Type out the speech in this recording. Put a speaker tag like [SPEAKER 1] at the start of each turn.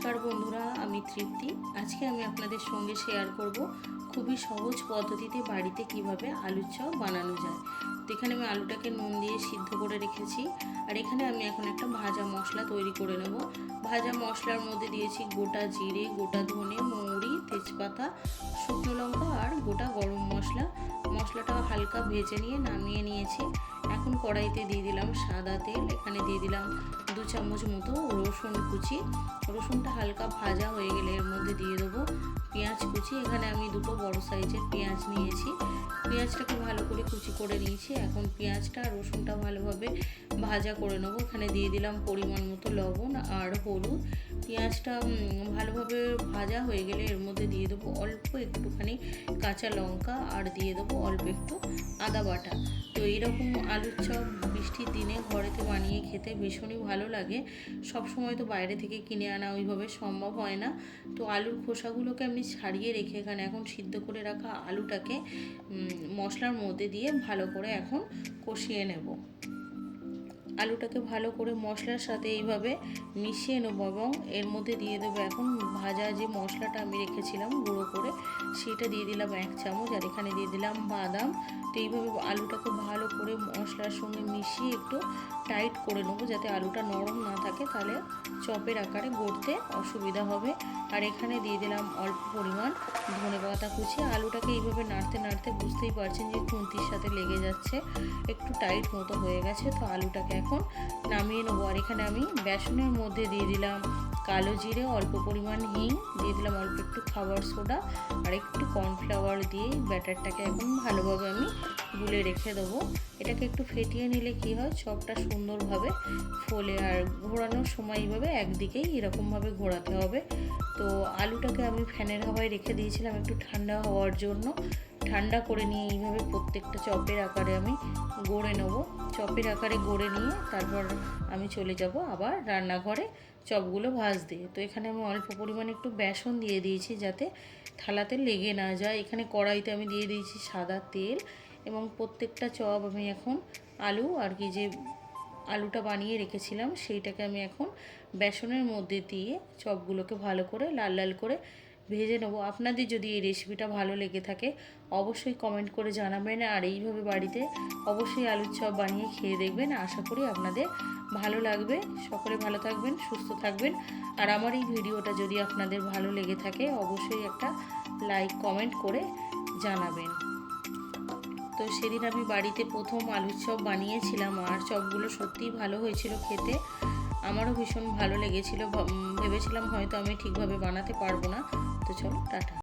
[SPEAKER 1] নমস্কার বন্ধুরা, আমি তৃপ্তি। আজকে আমি আপনাদের সঙ্গে শেয়ার করব খুবই সহজ পদ্ধতিতে বাড়িতে কিভাবে আলুর চপ বানানো যায়। তো এখানে আমি আলুটাকে নুন দিয়ে সিদ্ধ করে রেখেছি। আর এখানে আমি এখন একটা ভাজা মশলা তৈরি করে নেব। ভাজা মশলার মধ্যে দিয়েছি গোটা জিরে, গোটা ধনে, মৌরি, তেজপাতা, শুকনো লঙ্কা আর গোটা গরম মশলা। মশলাটা হালকা ভেজে নিয়ে নামিয়ে নিয়েছি। এখন কড়াইতে দিয়ে দিলাম সাদা তেল। এখানে দিয়ে দিলাম 2 চামচ মতো রসুন কুচি। রসুনটা হালকা ভাজা হয়ে গেলে এর মধ্যে দিয়ে দেবো পেঁয়াজ কুচি। এখানে আমি দুটো বড় সাইজের পেঁয়াজ নিয়েছি। পেঁয়াজটাকে ভালো করে কুচি করে নিয়েছি। এখন পেঁয়াজটা আর রসুনটা ভালোভাবে ভাজা করে নেবো। এখানে দিয়ে দিলাম পরিমাণ মতো লবণ আর হলুদ। পেঁয়াজটা ভালোভাবে ভাজা হয়ে গেলে এর মধ্যে দিয়ে দেবো অল্প একটুখানি কাঁচা লঙ্কা আর দিয়ে দেবো অল্প একটু আদা বাটা। তো এইরকম আলুর চপ বৃষ্টির দিনে ঘরেতে বানিয়ে খেতে ভীষণই ভালো লাগে। সব সময় তো বাইরে থেকে কিনে আনা ওইভাবে সম্ভব হয় না। তো আলুর খোসাগুলোকে আমি ছাড়িয়ে রেখে এখানে এখন সিদ্ধ করে রাখা আলুটাকে মশলার মধ্যে দিয়ে ভালো করে এখন কষিয়ে নেব। আলুটাকে ভালো করে মশলার সাথে এইভাবে মিশিয়ে নেব এবং এর মধ্যে দিয়ে দেবো এখন ভাজা যে মশলাটা আমি রেখেছিলাম গুঁড়ো করে, সেটা দিয়ে দিলাম 1 চামচ। আর এখানে দিয়ে দিলাম বাদাম। তো এইভাবে আলুটাকে ভালো করে মশলার সঙ্গে মিশিয়ে একটু টাইট করে নেবো যাতে আলুটা নরম না থাকে, তাহলে চপের আকারে গড়তে অসুবিধা হবে। আর এখানে দিয়ে দিলাম অল্প পরিমাণ ধনেপাতা কুচি। আলুটাকে এইভাবে নাড়তে নাড়তে বুঝতেই পারছেন যে খুন্তির সাথে লেগে যাচ্ছে, একটু টাইট মতো হয়ে গেছে। তো আলুটাকে এখন নামিয়ে নেবো। আর এখানে আমি বেসনের মধ্যে দিয়ে দিলাম কালো জিরে, অল্প পরিমাণ হিং, দিয়ে দিলাম অল্প একটু খাবার সোডা আর একটু কর্নফ্লাওয়ার দিয়ে ব্যাটারটাকে এখন ভালোভাবে আমি গুলে রেখে দেবো। এটাকে একটু ফেটিয়ে নিলে কি হয়, চপটা সুন্দরভাবে ফোলে। আর ঘোরানোর সময় এইভাবে একদিকেই এরকমভাবে ঘোরাতে হবে। তো আলুটাকে আমি ফ্যানের হাওয়ায় রেখে দিয়েছিলাম একটু ঠান্ডা হওয়ার জন্য। ঠান্ডা করে নিয়ে এইভাবে প্রত্যেকটা চপের আকারে আমি গড়ে নেব। চপের আকারে গড়ে নিয়ে তারপর আমি চলে যাব আবার রান্নাঘরে চপগুলো ভাজতে। তো এখানে আমি অল্প পরিমাণে একটু বেসন দিয়ে দিয়েছি যাতে থালাতে লেগে না যায়। এখানে কড়াইতে আমি দিয়ে দিয়েছি সাদা তেল এবং প্রত্যেকটা চপ আমি এখন আলু আর কি যে আলুটা বানিয়ে রেখেছিলাম সেইটাকে আমি এখন বেসনের মধ্যে দিয়ে চপগুলোকে ভালো করে লাল লাল করে ভেজে নেবো। আপনাদের যদি এই রেসিপিটা ভালো লেগে থাকে অবশ্যই কমেন্ট করে জানাবেন। আর এইভাবে বাড়িতে অবশ্যই আলুর চপ বানিয়ে খেয়ে দেখবেন, আশা করি আপনাদের ভালো লাগবে। সকলে ভালো থাকবেন, সুস্থ থাকবেন। আর আমার এই ভিডিওটা যদি আপনাদের ভালো লেগে থাকে অবশ্যই একটা লাইক কমেন্ট করে জানাবেন। তো সেদিন আমি বাড়িতে প্রথম আলুর চপ বানিয়েছিলাম আর চপগুলো সত্যিই ভালো হয়েছিল খেতে। আমারও ভীষণ ভালো লেগেছিল। ভেবেছিলাম হয়তো আমি ঠিকভাবে বানাতে পারবো না। তো চলো টাটা।